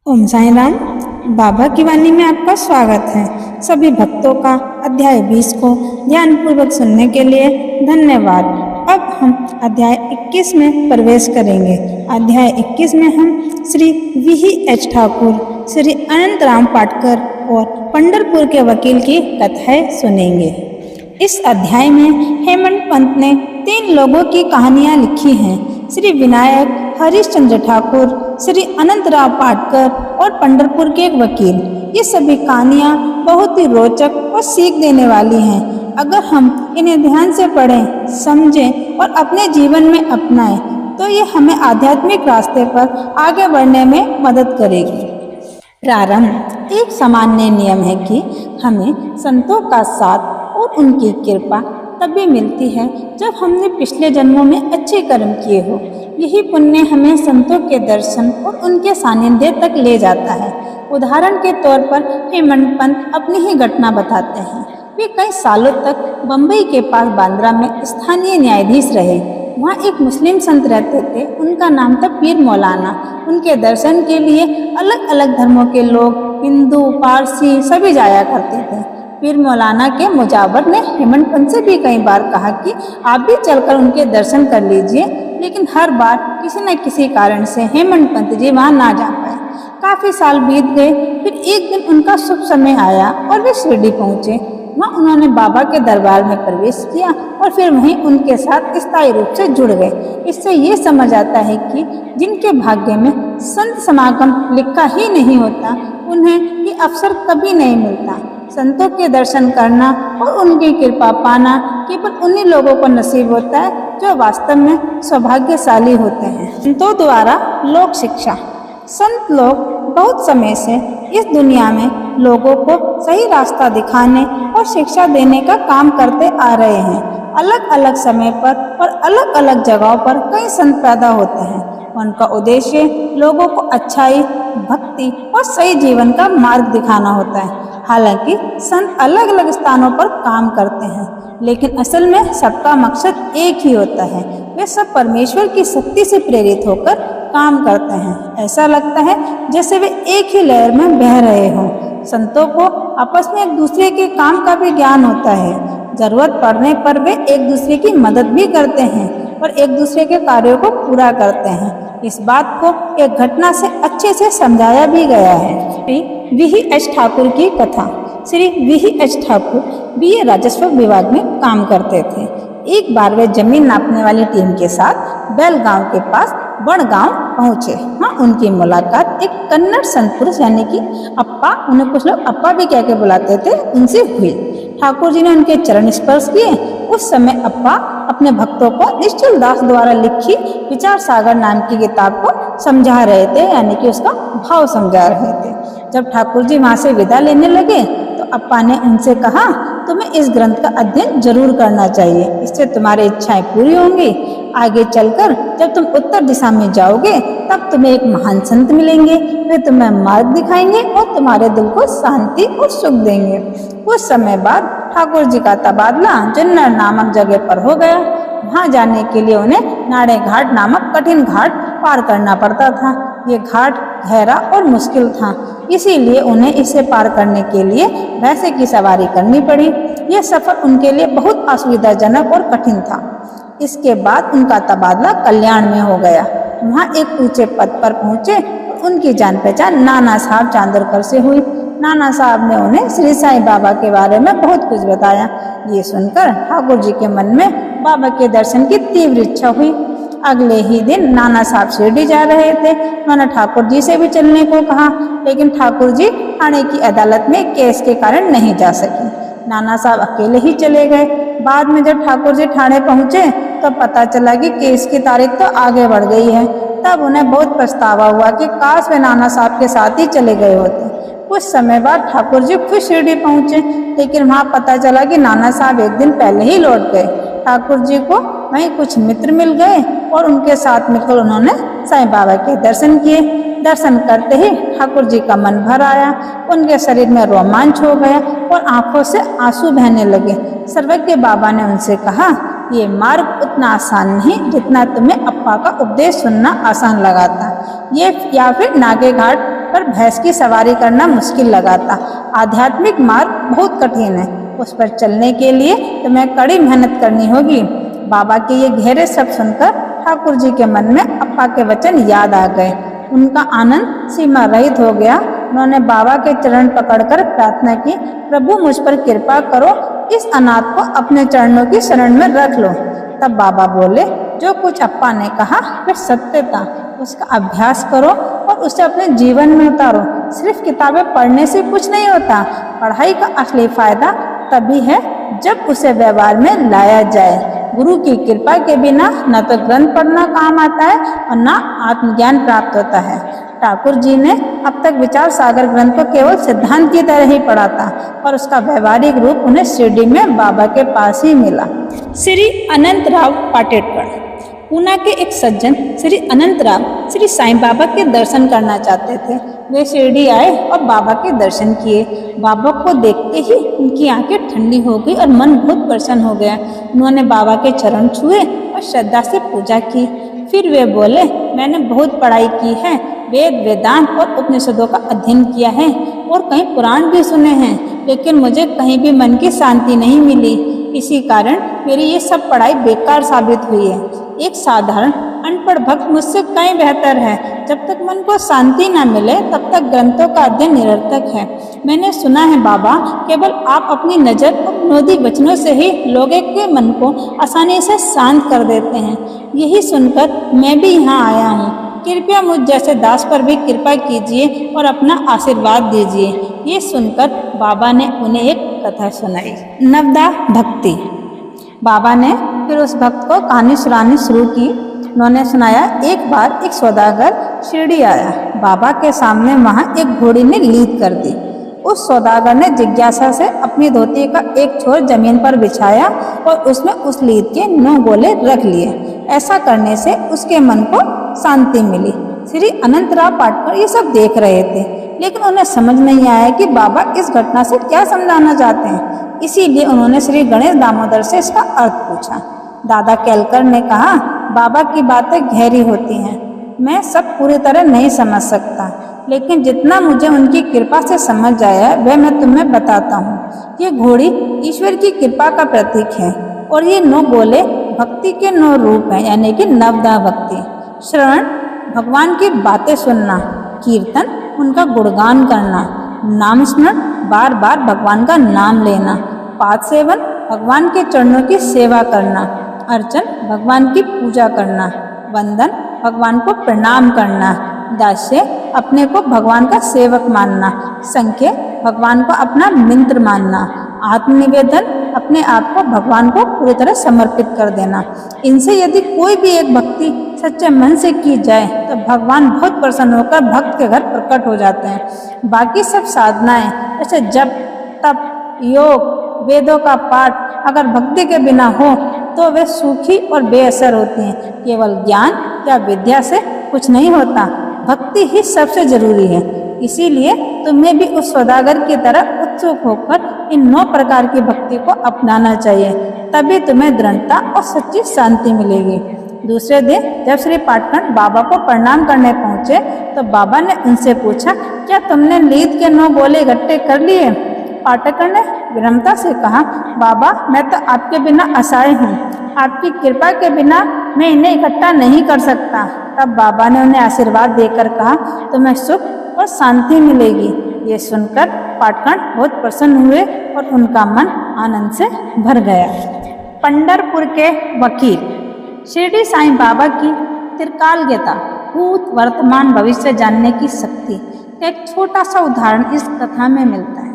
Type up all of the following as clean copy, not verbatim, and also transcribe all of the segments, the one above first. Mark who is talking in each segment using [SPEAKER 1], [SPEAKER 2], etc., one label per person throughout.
[SPEAKER 1] ओम साईं राम। बाबा की वाणी में आपका स्वागत है। सभी भक्तों का अध्याय 20 को ध्यानपूर्वक सुनने के लिए धन्यवाद। अब हम अध्याय 21 में प्रवेश करेंगे। अध्याय 21 में हम श्री VH ठाकुर, श्री अनंत राम पाटकर और पंढरपुर के वकील की कथाएं सुनेंगे। इस अध्याय में हेमंत पंत ने 3 लोगों की कहानियां लिखी हैं। श्री विनायक हरिश्चंद्र ठाकुर, श्री अनंत राम पाटकर और पंढरपुर के एक वकील। ये सभी कहानियां बहुत ही रोचक और सीख देने वाली हैं। अगर हम इन्हें ध्यान से पढ़ें, समझें और अपने जीवन में अपनाएं तो ये हमें आध्यात्मिक रास्ते पर आगे बढ़ने में मदद करेगी। प्रारंभ। एक सामान्य नियम है कि हमें संतों का साथ और उनकी कृपा तभी मिलती है जब हमने पिछले जन्मों में अच्छे कर्म किए हो। यही पुण्य हमें संतों के दर्शन और उनके सानिध्य तक ले जाता है। उदाहरण के तौर पर हेमंत पंत अपनी ही घटना बताते हैं। वे कई सालों तक बम्बई के पास बांद्रा में स्थानीय न्यायाधीश रहे। वहाँ एक मुस्लिम संत रहते थे, उनका नाम था पीर मौलाना। उनके दर्शन के लिए अलग अलग धर्मों के लोग, हिंदू, पारसी सभी जाया करते थे। पीर मौलाना के मुजावर ने हेमंत पंत से भी कई बार कहा कि आप भी चलकर उनके दर्शन कर लीजिए, लेकिन हर बार किसी न किसी कारण से हेमंत पंत जी वहाँ ना जा पाए। काफी साल बीत गए। फिर एक दिन उनका शुभ समय आया और वे शिरडी पहुँचे। वहाँ उन्होंने बाबा के दरबार में प्रवेश किया और फिर वहीं उनके साथ स्थायी रूप से जुड़ गए। इससे ये समझ आता है कि जिनके भाग्य में संत समागम लिखा ही नहीं होता, उन्हें ये अवसर कभी नहीं मिलता। संतों के दर्शन करना और उनकी कृपा पाना केवल उन्हीं लोगों को नसीब होता है जो वास्तव में सौभाग्यशाली होते हैं। संतों द्वारा लोक शिक्षा। संत लोग बहुत समय से इस दुनिया में लोगों को सही रास्ता दिखाने और शिक्षा देने का काम करते आ रहे हैं। अलग अलग समय पर और अलग अलग जगहों पर कई संत पैदा होते हैं। उनका उद्देश्य लोगों को अच्छाई, भक्ति और सही जीवन का मार्ग दिखाना होता है। हालांकि संत अलग अलग स्थानों पर काम करते हैं, लेकिन असल में सबका मकसद एक ही होता है। वे सब परमेश्वर की शक्ति से प्रेरित होकर काम करते हैं। ऐसा लगता है जैसे वे एक ही लहर में बह रहे हों। संतों को आपस में एक दूसरे के काम का भी ज्ञान होता है। जरूरत पड़ने पर वे एक दूसरे की मदद भी करते हैं और एक दूसरे के कार्यों को पूरा करते हैं। इस बात को एक घटना से अच्छे से समझाया भी गया है। श्री VH ठाकुर की कथा। श्री VH ठाकुर BA राजस्व विभाग में काम करते थे। एक बार वे जमीन नापने वाली टीम के साथ बेलगांव के पास बड़गांव पहुंचे। वहाँ उनकी मुलाकात एक कन्नड़ संत पुरुष यानी कि अप्पा, उन्हें कुछ लोग अप्पा भी कह के बुलाते थे, उनसे हुई। ठाकुर जी ने उनके चरण स्पर्श किए। उस समय अप्पा अपने भक्तों को निश्चल दास द्वारा लिखी विचार सागर नाम की किताब को समझा रहे थे, यानी कि उसका भाव समझा रहे थे। जब ठाकुर जी वहाँ से विदा लेने लगे तो अप्पा ने उनसे कहा, तुम्हें इस ग्रंथ का अध्ययन जरूर करना चाहिए, इससे तुम्हारी इच्छाएं पूरी होंगी। आगे चलकर जब तुम उत्तर दिशा में जाओगे तब तुम्हें एक महान संत मिलेंगे। वे तुम्हें मार्ग दिखाएंगे और तुम्हारे दिल को शांति और सुख देंगे। कुछ समय बाद ठाकुर जी का तबादला जुन्नर नामक जगह पर हो गया। वहाँ जाने के लिए उन्हें नाड़े घाट नामक कठिन घाट पार करना पड़ता था। ये घाट गहरा और मुश्किल था, इसीलिए उन्हें इसे पार करने के लिए भैंसे की सवारी करनी पड़ी। यह सफर उनके लिए बहुत असुविधाजनक और कठिन था। इसके बाद उनका तबादला कल्याण में हो गया। वहाँ एक ऊंचे पद पर पहुँचे। उनकी जान पहचान नाना साहब चांदोरकर से हुई। नाना साहब ने उन्हें श्री साईं बाबा के बारे में बहुत कुछ बताया। ये सुनकर ठाकुर जी के मन में बाबा के दर्शन की तीव्र इच्छा हुई। अगले ही दिन नाना साहब शिरडी जा रहे थे। उन्होंने ठाकुर जी से भी चलने को कहा, लेकिन ठाकुर जी थाने की अदालत में केस के कारण नहीं जा सके। नाना साहब अकेले ही चले गए। बाद में जब ठाकुर जी थाने पहुंचे तो पता चला कि केस की तारीख तो आगे बढ़ गई है। तब उन्हें बहुत पछतावा हुआ कि काश वे नाना साहब के साथ ही चले गए होते। कुछ समय बाद ठाकुर जी खुद शिरडी पहुंचे, लेकिन वहाँ पता चला कि नाना साहब एक दिन पहले ही लौट गए। ठाकुर जी को वहीं कुछ मित्र मिल गए और उनके साथ मिलकर उन्होंने साईं बाबा के दर्शन किए। दर्शन करते ही ठाकुर जी का मन भर आया। उनके शरीर में रोमांच हो गया और आंखों से आंसू बहने लगे। सर्वज्ञ बाबा ने उनसे कहा, ये मार्ग उतना आसान नहीं जितना तुम्हें अप्पा का उपदेश सुनना आसान लगा था। ये या फिर नागे घाट पर भैंस की सवारी करना मुश्किल लगा था। आध्यात्मिक मार्ग बहुत कठिन है, उस पर चलने के लिए तुम्हें कड़ी मेहनत करनी होगी। बाबा के ये गहरे शब्द सुनकर ठाकुर जी के मन में अप्पा के वचन याद आ गए। उनका आनंद सीमा रहित हो गया। उन्होंने बाबा के चरण पकड़कर प्रार्थना की, प्रभु मुझ पर कृपा करो, इस अनाथ को अपने चरणों की शरण में रख लो। तब बाबा बोले, जो कुछ अप्पा ने कहा वह सत्य था, उसका अभ्यास करो और उसे अपने जीवन में उतारो। सिर्फ किताबें पढ़ने से कुछ नहीं होता, पढ़ाई का असली फायदा तभी है जब उसे व्यवहार में लाया जाए। गुरु की कृपा के बिना न तो ग्रंथ पढ़ना काम आता है और न आत्मज्ञान प्राप्त होता है। ठाकुर जी ने अब तक विचार सागर ग्रंथ को केवल सिद्धांत की तरह ही पढ़ा था और उसका व्यवहारिक रूप उन्हें शिरडी में बाबा के पास ही मिला। श्री अनंत राव पाटेकर। पूना के एक सज्जन श्री अनंत राव श्री साईं बाबा के दर्शन करना चाहते थे। वे शिरडी आए और बाबा के दर्शन किए। बाबा को देखते ही उनकी आंखें ठंडी हो गई और मन बहुत प्रसन्न हो गया। उन्होंने बाबा के चरण छुए और श्रद्धा से पूजा की। फिर वे बोले, मैंने बहुत पढ़ाई की है, वेद वेदांत और उपनिषदों का अध्ययन किया है और कई पुराण भी सुने हैं, लेकिन मुझे कहीं भी मन की शांति नहीं मिली। इसी कारण मेरी ये सब पढ़ाई बेकार साबित हुई है। एक साधारण अनपढ़ भक्त मुझसे कहीं बेहतर है। जब तक मन को शांति न मिले तब तक ग्रंथों का अध्ययन निरर्थक है। मैंने सुना है बाबा, केवल आप अपनी नज़र और विनोदी वचनों से ही लोगों के मन को आसानी से शांत कर देते हैं। यही सुनकर मैं भी यहाँ आया हूँ। कृपया मुझ जैसे दास पर भी कृपा कीजिए और अपना आशीर्वाद दीजिए। ये सुनकर बाबा ने उन्हें एक कथा सुनाई। नवदा भक्ति। बाबा ने फिर उस भक्त को कहानी सुनानी शुरू की। उन्होंने सुनाया, एक बार एक सौदागर शिरडी आया। बाबा के सामने वहाँ एक घोड़ी ने लीद कर दी। उस सौदागर ने जिज्ञासा से अपनी धोती का एक छोर जमीन पर बिछाया और उसमें उस लीद के 9 गोले रख लिए। ऐसा करने से उसके मन को शांति मिली। श्री अनंत राव पाटकर ये सब देख रहे थे, लेकिन उन्हें समझ नहीं आया कि बाबा इस घटना से क्या समझाना चाहते हैं। इसीलिए उन्होंने श्री गणेश दामोदर से इसका अर्थ पूछा। दादा केलकर ने कहा, बाबा की बातें गहरी होती हैं, मैं सब पूरी तरह नहीं समझ सकता, लेकिन जितना मुझे उनकी कृपा से समझ आया वह मैं तुम्हें बताता हूँ। ये घोड़ी ईश्वर की कृपा का प्रतीक है और ये 9 गोले भक्ति के 9 रूप हैं, यानी कि नवदा भक्ति। श्रवण, भगवान की बातें सुनना। कीर्तन, उनका गुणगान करना। नाम स्मरण, बार बार भगवान का नाम लेना। पाद सेवन, भगवान के चरणों की सेवा करना। अर्चन, भगवान की पूजा करना। वंदन, भगवान को प्रणाम करना। दास्य, अपने को भगवान का सेवक मानना। संख्य, भगवान को अपना मित्र मानना। आत्मनिवेदन, अपने आप को भगवान को पूरी तरह समर्पित कर देना। इनसे यदि कोई भी एक भक्ति सच्चे मन से की जाए तो भगवान बहुत प्रसन्न होकर भक्त के घर प्रकट हो जाते हैं। बाकी सब साधनाएं जैसे जप, तप, योग, वेदों का पाठ अगर भक्ति के बिना हो तो वे सूखी और बेअसर होती हैं। केवल ज्ञान या विद्या से कुछ नहीं होता, भक्ति ही सबसे जरूरी है। इसीलिए तुम्हें भी उस सौदागर की तरह उत्सुक होकर इन 9 प्रकार की भक्ति को अपनाना चाहिए, तभी तुम्हें दृढ़ता और सच्ची शांति मिलेगी। दूसरे दिन जब श्री पाटकर बाबा को प्रणाम करने पहुँचे तो बाबा ने उनसे पूछा, क्या तुमने लीद के 9 गोले इकट्ठे कर लिए? पाटकर ने विनम्रता से कहा, बाबा मैं तो आपके बिना असहाय हूँ, आपकी कृपा के बिना मैं इन्हें इकट्ठा नहीं कर सकता। तब बाबा ने उन्हें आशीर्वाद देकर कहा, तुम्हें सुख और शांति मिलेगी। ये सुनकर पाटकर बहुत प्रसन्न हुए और उनका मन आनंद से भर गया। पंढरपुर के वकील। शिरडी साईं बाबा की त्रिकालज्ञता, भूत वर्तमान भविष्य जानने की शक्ति का एक छोटा सा उदाहरण इस कथा में मिलता है।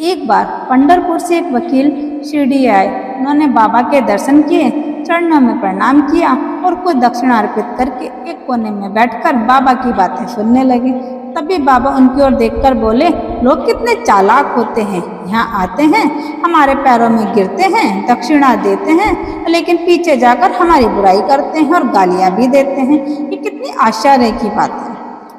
[SPEAKER 1] एक बार पंढरपुर से एक वकील शिरडी आए। उन्होंने बाबा के दर्शन किए, चरणों में प्रणाम किया और कुछ दक्षिणा अर्पित करके एक कोने में बैठकर बाबा की बातें सुनने लगे। तभी बाबा उनकी ओर देखकर बोले, लोग कितने चालाक होते हैं, यहाँ आते हैं, हमारे पैरों में गिरते हैं, दक्षिणा देते हैं, लेकिन पीछे जाकर हमारी बुराई करते हैं और गालियाँ भी देते हैं। ये कितनी आश्चर्य की बात है।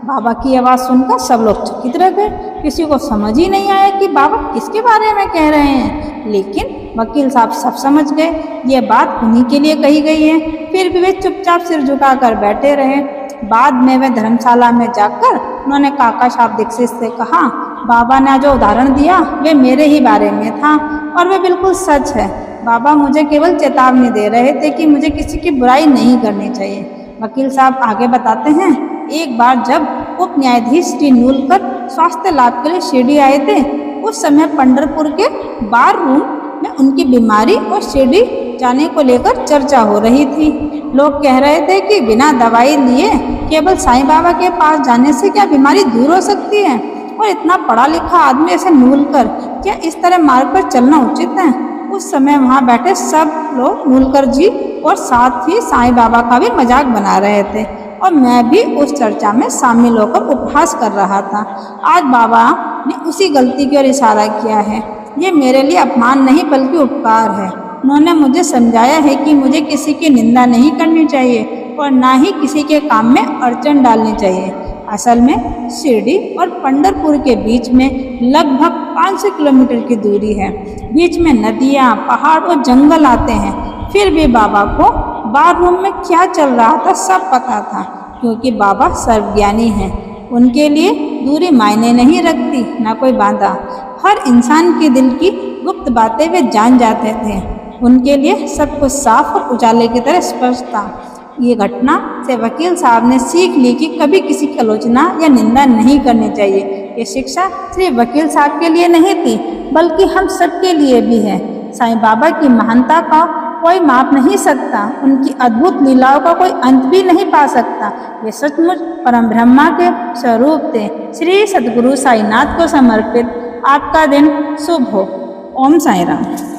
[SPEAKER 1] बाबा की आवाज़ सुनकर सब लोग चकित रह गए। किसी को समझ ही नहीं आया कि बाबा किसके बारे में कह रहे हैं, लेकिन वकील साहब सब समझ गए ये बात उन्हीं के लिए कही गई है। फिर भी वे चुपचाप सिर झुकाकर बैठे रहे। बाद में वे धर्मशाला में जाकर उन्होंने काका साहब दीक्षित से कहा, बाबा ने जो उदाहरण दिया वे मेरे ही बारे में था और वे बिल्कुल सच है। बाबा मुझे केवल चेतावनी दे रहे थे कि मुझे किसी की बुराई नहीं करनी चाहिए। वकील साहब आगे बताते हैं, एक बार जब उप न्यायाधीश श्री नूलकर स्वास्थ्य लाभ के लिए शिरडी आए थे, उस समय पंढरपुर के बार रूम में उनकी बीमारी और शिरडी जाने को लेकर चर्चा हो रही थी। लोग कह रहे थे कि बिना दवाई लिए केवल साईं बाबा के पास जाने से क्या बीमारी दूर हो सकती है, और इतना पढ़ा लिखा आदमी ऐसे नूलकर क्या इस तरह मार्ग पर चलना उचित है। उस समय वहाँ बैठे सब लोग नूलकर जी और साथ ही साईं बाबा का भी मजाक बना रहे थे और मैं भी उस चर्चा में शामिल होकर उपहास कर रहा था। आज बाबा ने उसी गलती की ओर इशारा किया है। ये मेरे लिए अपमान नहीं बल्कि उपकार है। उन्होंने मुझे समझाया है कि मुझे किसी की निंदा नहीं करनी चाहिए और ना ही किसी के काम में अड़चन डालनी चाहिए। असल में शिरडी और पंढरपुर के बीच में लगभग 500 किलोमीटर की दूरी है। बीच में नदियाँ, पहाड़ और जंगल आते हैं। फिर भी बाबा को बार रूम में क्या चल रहा था सब पता था, क्योंकि बाबा सर्वज्ञानी हैं। उनके लिए दूरी मायने नहीं रखती, ना कोई बाधा। हर इंसान के दिल की गुप्त बातें वे जान जाते थे। उनके लिए सब कुछ साफ और उजाले की तरह स्पष्ट था। ये घटना से वकील साहब ने सीख ली कि कभी किसी की आलोचना या निंदा नहीं करनी चाहिए। ये शिक्षा सिर्फ वकील साहब के लिए नहीं थी, बल्कि हम सबके लिए भी है। साईं बाबा की महानता का कोई माप नहीं सकता, उनकी अद्भुत लीलाओं का कोई अंत भी नहीं पा सकता। ये सचमुच परम ब्रह्मा के स्वरूप थे। श्री सद्गुरु साईनाथ को समर्पित आपका दिन शुभ हो। ओम साईं राम।